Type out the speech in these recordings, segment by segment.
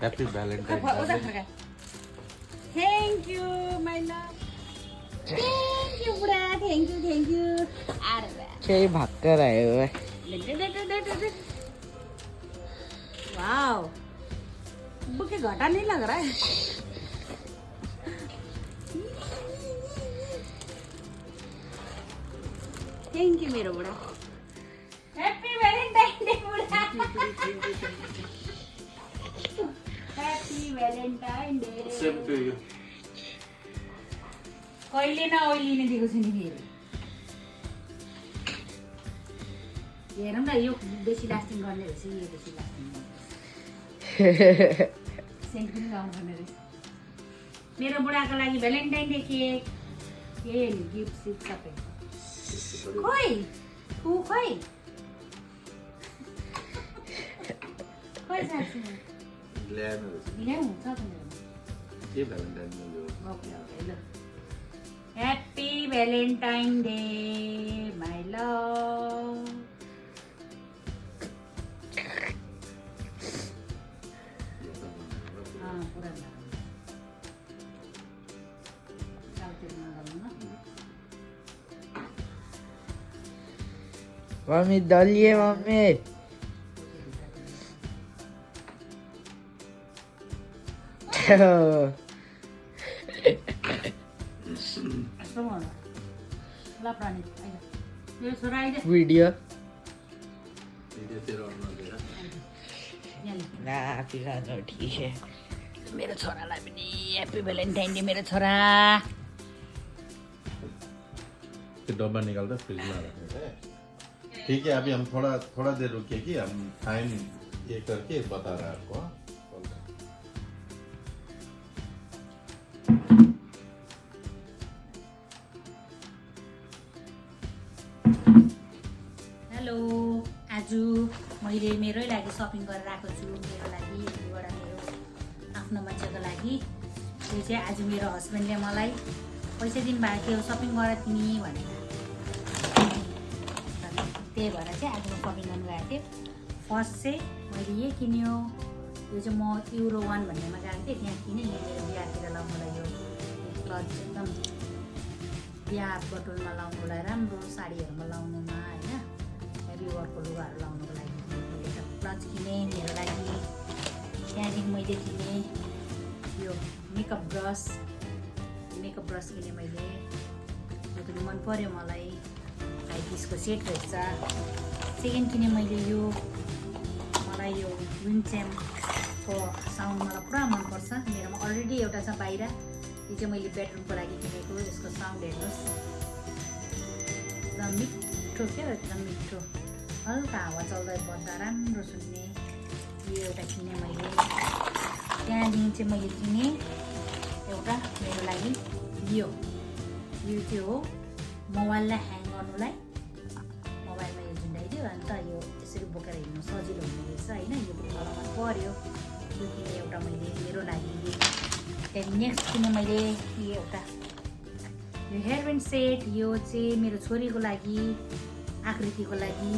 Happy Valentine's Day. Thank you, my love. Thank you, बुढा. Thank you. अरे वाह. केही भक्कर आयो है. वाओ. बुके घटा नहीं लग रहा है. Thank you, मेरो बुढा. Happy Valentine's Day, बुढा. Happy Valentine's Day. Same to you. कहिले न ओइलिने दिएको छु नि फेरि हेरौँ न यो बेसी लास्टिङ गर्ने रहेछ यो बेसी लास्टिङ सेन्ट पनि लाउनु पर्ने रहेछ मेरो बुढाको लागि भ्यालेन्टाइन डे केक के गिफ्ट सिफ्ट सबै खोइ खोइ साथी ल्याउनु ल्याउनु हुन्छ त मेरो के भ्यालेन्टाइन डे हो ओके ल Happy Valentine's Day, my love. Mummy दलिए मम्मी. वीडियो ना पिरानो ठीक है. मेरो छोरालाई पनि ह्याप्पी भ्यालेन्टाइन डे मेरो छोरा तो डब्बा निकालकर फ्रिज में रखने हैं. ठीक है अभी हम थोड़ा देर रुकिए कि हम टाइम ये करके बता रहे हैं आपको. हेलो आज मैले मेरै लागि सपिङ गरेर आएको छु मेरो लागि एउटा मेरो आफ्नो मान्छेको लागि यो चाहिँ आज मेरो हस्बेन्डले मलाई पैसा दिनुभएको थियो सपिङ गर तिमी भनेर त्यही भएर चाहिँ आज म सपिङ गर्नु गएको थिएँ. फर्स्ट चाहिँ मैले यही किन्यो यो चाहिँ म युरो 1 भन्नेमा गएको थिएँ त्यहाँ किनेँ यहाँ मेरो बिहातिर लाउनुलाई यो क्लथ एकदम बिहा बटुलमा लाउनुलाई राम्रो साडीहरूमा लाउनुमा होइन हेभी वर्कको लुगाहरू लाउनुको लागि मैले एउटा क्लच किनेँ मेरो लागि. त्यहाँदेखि मैले किनेँ यो मेकअप ब्रस किनेँ मैले यो पनि मन पर्यो मलाई 5 पिसको सेट रहेछ. सेकेन्ड किनेँ मैले यो मलाई यो विन्चेमको साउन्ड मलाई पुरा मनपर्छ मेरोमा अलरेडी एउटा छ बाहिर यो चाहिँ मैले बेडरुमको लागि किनेको यसको साउन्ड हेर्नुहोस् एकदम मिठो क्या एकदम मिठो हल्का हावा चल्दै बज्दा राम्रो सुन्ने यो एउटा किनेँ मैले. त्यहाँदेखि चाहिँ मैले किनेँ एउटा मेरो लागि यो चाहिँ हो मोबाइललाई ह्याङ गर्नुलाई मोबाइलमा यो झुन्डाइदियो अन्त यो त्यसरी बोकेर हिँड्नु सजिलो हुने रहेछ होइन यो पनि मलाई मन पर्यो यो किनेँ एउटा मैले मेरो लागि. त्यहाँदेखि नेक्स्ट किनेँ मैले एउटा यो हेयरब्यान्ड सेट यो चाहिँ मेरो छोरीको लागि आकृतिको लागि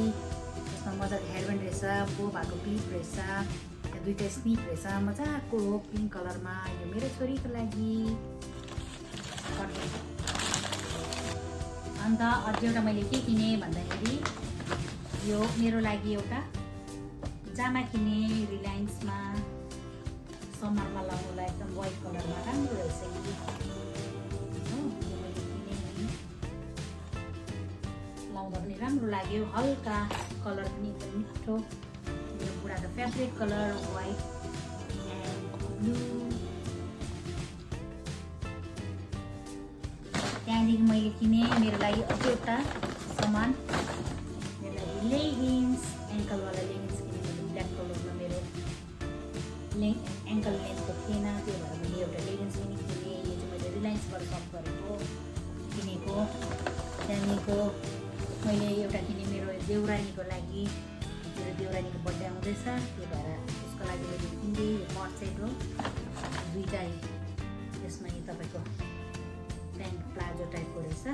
यसमा मजाको हेयरब्यान्ड रहेछ बो भएको क्लिप रहेछ त्यहाँ दुईवटा स्निप रहेछ मजाको हो पिङ्क कलरमा यो मेरो छोरीको लागि. अन्त अझै एउटा मैले के किनेँ भन्दाखेरि यो मेरो लागि एउटा जामा किनेँ रिलायन्समा समरमा लाउनुलाई एकदम वाइट कलरमा राम्रो रहेछ यो मैले किनेँ लाउँदा पनि राम्रो लाग्यो हल्का कलर पनि एकदम मिठो मेरो बुढाको favourite colour white and blue. त्यहाँदेखि मैले किनेँ मेरो लागि अझै एउटा सामान मेरो लागि लेगिन्स एङ्कलवाला लेगिन्स किनेँ मैले ब्ल्याक कलरमा मेरो एङ्कल लेन्थको थिएन त्यो भएर मैले एउटा लेगिन्स पनि किनेँ. यो चाहिँ मैले रिलायन्सबाट सप गरेको किनेको. त्यहाँदेखिको मैले एउटा किनेँ मेरो देउरानीको लागि मेरो देउरानीको बर्थडे आउँदैछ त्यो भएर उसको लागि मैले किनेँ यो कट सेट हो दुईवटा यसमा यो तपाईँको प्यान्ट प्लाजो टाइपको रहेछ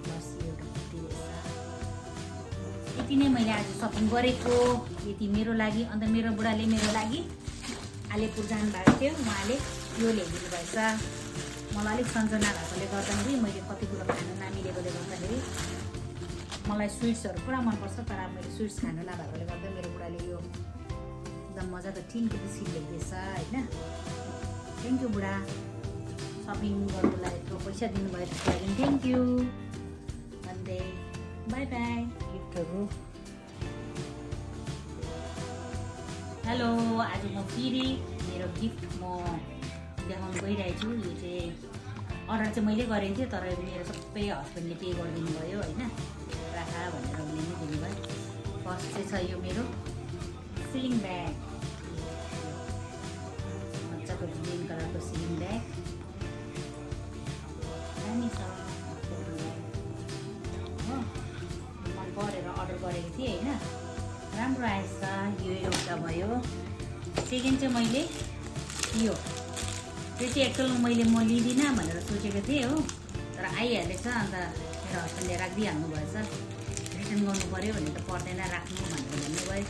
प्लस एउटा कुर्ती रहेछ. यति नै मैले आज सपिङ गरेको यति मेरो लागि. अन्त मेरो बुढाले मेरो लागि अलिपुर जानुभएको थियो, उहाँले यो ल्याइदिनु भएछ। मलाई अलिक सन्चो नभएकोले गर्दाखेरि मैले कति कुरो खानु नमिलेकोले गर्दाखेरि मलाई स्विट्सहरू पुरा मनपर्छ, तर मैले स्विट्स खानु नभएकोले गर्दा मेरो बुढाले यो एकदम मजाको टिनको बिस्किट ल्याइदिएछ होइन। थ्याङ्क यू बुढा, सपिङ गर्नुलाई यत्रो पैसा दिनुभयो त्यसको लागि थ्याङ्क यू भन्दै बाई बाई। गिफ्टहरू हेलो, आज म फेरि मेरो गिफ्ट म देखाउनु गइरहेको छु। यो चाहिँ अर्डर चाहिँ मैले गरेको थिएँ, तर मेरो सबै हस्बेन्डले पे गरिदिनु भयो होइन। राखा भनेर उसले नै दिनुभयो। फर्स्ट चाहिँ छ यो मेरो सिलिङ ब्याग, मजाको ग्रिन कलरको सिलिङ ब्याग, दामी छ हो। मन परेर अर्डर गरेको थिएँ होइन, राम्रो आएछ। यो एउटा भयो। सेकेन्ड चाहिँ मैले यो त्यो चाहिँ एक्चुअलमा म लिँदिनँ भनेर सोचेको थिएँ हो, तर आइहालेछ। अन्त मेरो हस्बेन्डले राखिदिइहाल्नु भएछ। रिटर्न गर्नु पऱ्यो भने त पर्दैन राख्नु भनेर भन्नुभयो।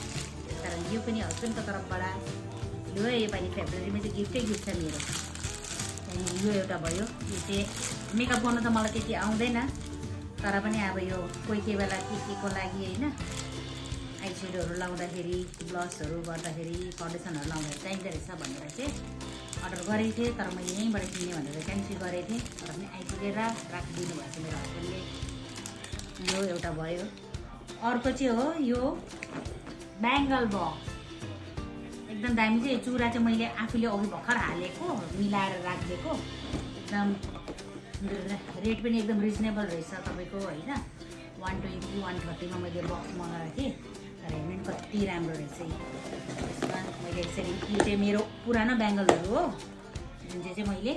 त्यस कारण यो पनि हस्बेन्डको तर्फबाट यो योपालि फेब्रुअरीमा चाहिँ गिफ्टै गिफ्ट छ मेरो। त्यहाँदेखि यो एउटा भयो। यो चाहिँ मेकअप गर्नु त मलाई त्यति आउँदैन, तर पनि अब यो कोही कोही बेला के को लागि होइन, आइसेडोहरू लाउँदाखेरि, ब्लसहरू गर्दाखेरि, फाउन्डेसनहरू लाउँदाखेरि चाहिँदो रहेछ भनेर चाहिँ अर्डर गरेको थिएँ। तर मैले यहीँबाट किनेँ भनेर क्यान्सल गरेको थिएँ, तर पनि आइपुगेर राखिदिनु भएछ मेरो हस्बेन्डले। यो एउटा भयो। अर्को चाहिँ हो यो ब्याङ्गल बक्स, एकदम दामी चाहिँ। चुरा चाहिँ मैले आफूले अघि भर्खर हालेको, मिलाएर राखिदिएको। एकदम रेट पनि एकदम रिजनेबल रहेछ तपाईँको होइन। 120 130मा मैले बक्स मगाएको थिएँ, तर हेर्नु कति राम्रो रहेछ। यसमा मैले यसरी, यो चाहिँ मेरो पुरानो ब्याङ्गलहरू हो जुन चाहिँ मैले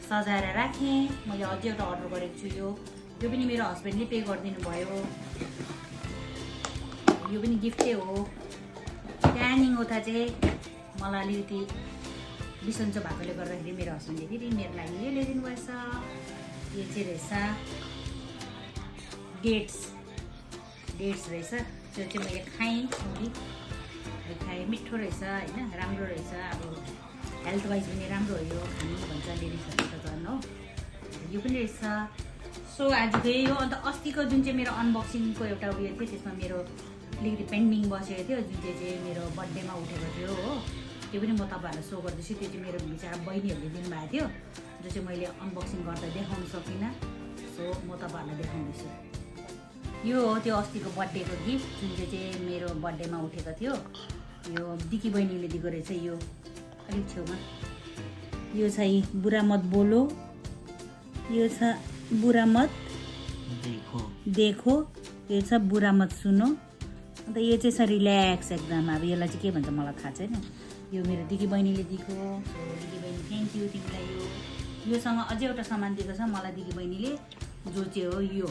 सजाएर राखेँ। मैले अझै एउटा अर्डर गरेको छु। यो पनि मेरो हस्बेन्डले पे गरिदिनु भयो। यो पनि गिफ्टै हो। क्यानिङ ओथा चाहिँ मलाई अलिकति बिसन्चो भएकोले गर्दाखेरि मेरो हस्बेन्डले फेरि मेरो लागि यो ल्याइदिनु भएछ। यो चाहिँ रहेछ डेट्स रहेछ। त्यो चाहिँ मैले खाएँ, मिठो रहेछ होइन, राम्रो रहेछ। अब हेल्थ वाइज पनि राम्रो हो, यो खानु भन्छ लेडिजहरूले त झन् हो। यो पनि रहेछ। सो आजको यो। अन्त अस्तिको जुन चाहिँ मेरो अनबक्सिङको एउटा उयो थियो, त्यसमा मेरो अलिकति पेन्डिङ बसेको थियो, जुन चाहिँ मेरो बर्थडेमा उठेको थियो हो। त्यो पनि म तपाईँहरूलाई सो गर्दैछु। त्यो चाहिँ मेरो बिचरा बहिनीहरूले दिनुभएको थियो, जो चाहिँ मैले अनबक्सिङ गर्दा देखाउन सकिनँ। सो म तपाईँहरूलाई देखाउँदैछु। यो हो त्यो अस्तिको बर्थडेको गिफ्ट, जुन चाहिँ मेरो बर्थडेमा उठेको थियो। यो दिकी बहिनीले दिएको रहेछ। यो अलिक छेउमा यो छ बुरा मत बोलो, यो छ बुरा मत देखो, यो छ बुरा मत सुनो। अन्त यो चाहिँ छ रिल्याक्स एकदम। अब यसलाई चाहिँ के भन्छ मलाई थाहा छैन। यो मेरो दिकी बहिनीले दिएको। सो दिकी बहिनी थ्याङ्क यू तिमीलाई। योसँग अझै एउटा सामान दिएको छ मलाई दिकी बहिनीले, जो चाहिँ हो यो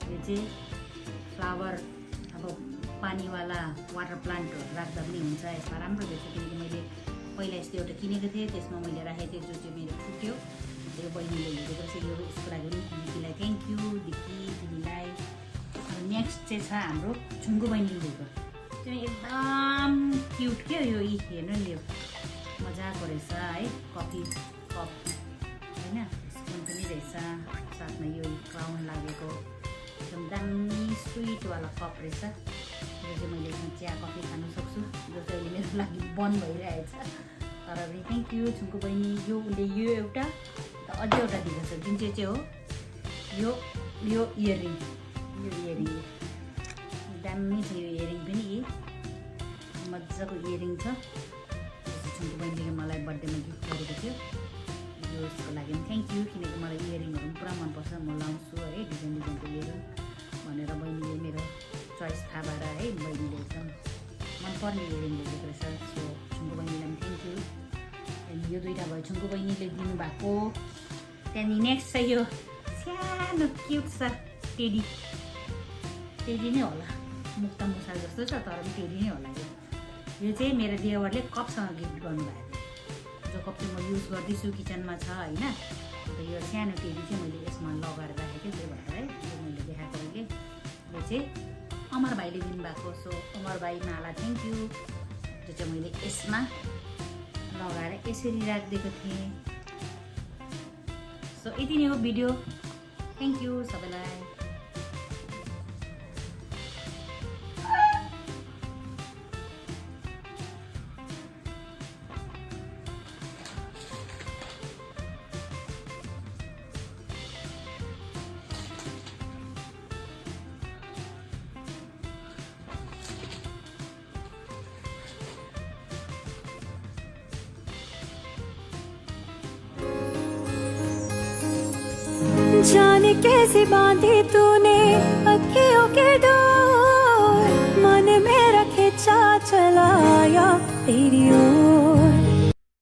चाहिँ फ्लावर, अब पानीवाला वाटर प्लान्टहरू राख्दा पनि हुन्छ। यसमा राम्रो रहेछ, किनकि मैले पहिला यस्तो एउटा किनेको थिएँ, त्यसमा मैले राखेको थिएँ, जो चाहिँ मेरो फुट्यो। यो बहिनीले हेरेको रहेछ। यो यसको लागि पनि दिदीलाई थ्याङ्क यू दिदी, तिमीलाई। नेक्स्ट चाहिँ छ हाम्रो छुङ्गु बहिनीले दिएको। त्यो एकदम क्युट के यो हेर्नु नि, यो मजाको रहेछ है। कफी कप होइन, स्पुन पनि रहेछ, साथमा यो क्राउन लागेको एकदम दामी स्विटवाला कप रहेछ। यो चाहिँ मैले चिया कफी खानु सक्छु, जो चाहिँ अहिले मेरो लागि बन्द भइरहेछ। तर पनि थ्याङ्क यू छुङ्गु बहिनी। यो उसले यो एउटा अझै एउटा दिएको छ, जुन चाहिँ हो यो इयरिङ। यो इयरिङ दामी छ। यो इयरिङ पनि मजाको इयरिङ छ। छुङ्गु बहिनीले मलाई बर्थडेमा गिफ्ट गरेको थियो। यसको लागि पनि थ्याङ्क यू, किनकि मलाई इयरिङहरू पनि पुरा मनपर्छ। म लाउँछु है डिजाइनको लिएर भनेर बहिनीले मेरो चोइस थाहा भएर है बहिनीले एकदम मनपर्ने इयरिङ ल्याएको रहेछ। सो छुङ्गु बहिनीलाई पनि थ्याङ्क यू। त्यहाँदेखि यो दुईवटा भयो छुङ्गु बहिनीले दिनुभएको। त्यहाँदेखि नेक्स्ट छ यो सानो क्युट छ टेडी नै होला, मुक्ता मुसा जस्तो छ, तर पनि टेडी नै होला। यो चाहिँ मेरो देवरले कपसँग गिफ्ट गर्नुभएको थियो, जो कप चाहिँ म युज गर्दैछु, किचनमा छ होइन। अन्त यो सानो टेडी चाहिँ मैले यसमा लगाएर राखेको थिएँ, त्यही भएर है यो मैले देखाएको अहिले। यो चाहिँ अमर भाइले दिनुभएको। सो अमर भाइ माला थ्याङ्क यू। जो चाहिँ मैले यसमा लगाएर यसरी राखिदिएको थिएँ। सो यति नै हो भिडियो। थ्याङ्क यू सबैलाई। जाने कैसे बांधी तूने अखियों के डोर, मन में रखे चा चलाया तेरी ओर।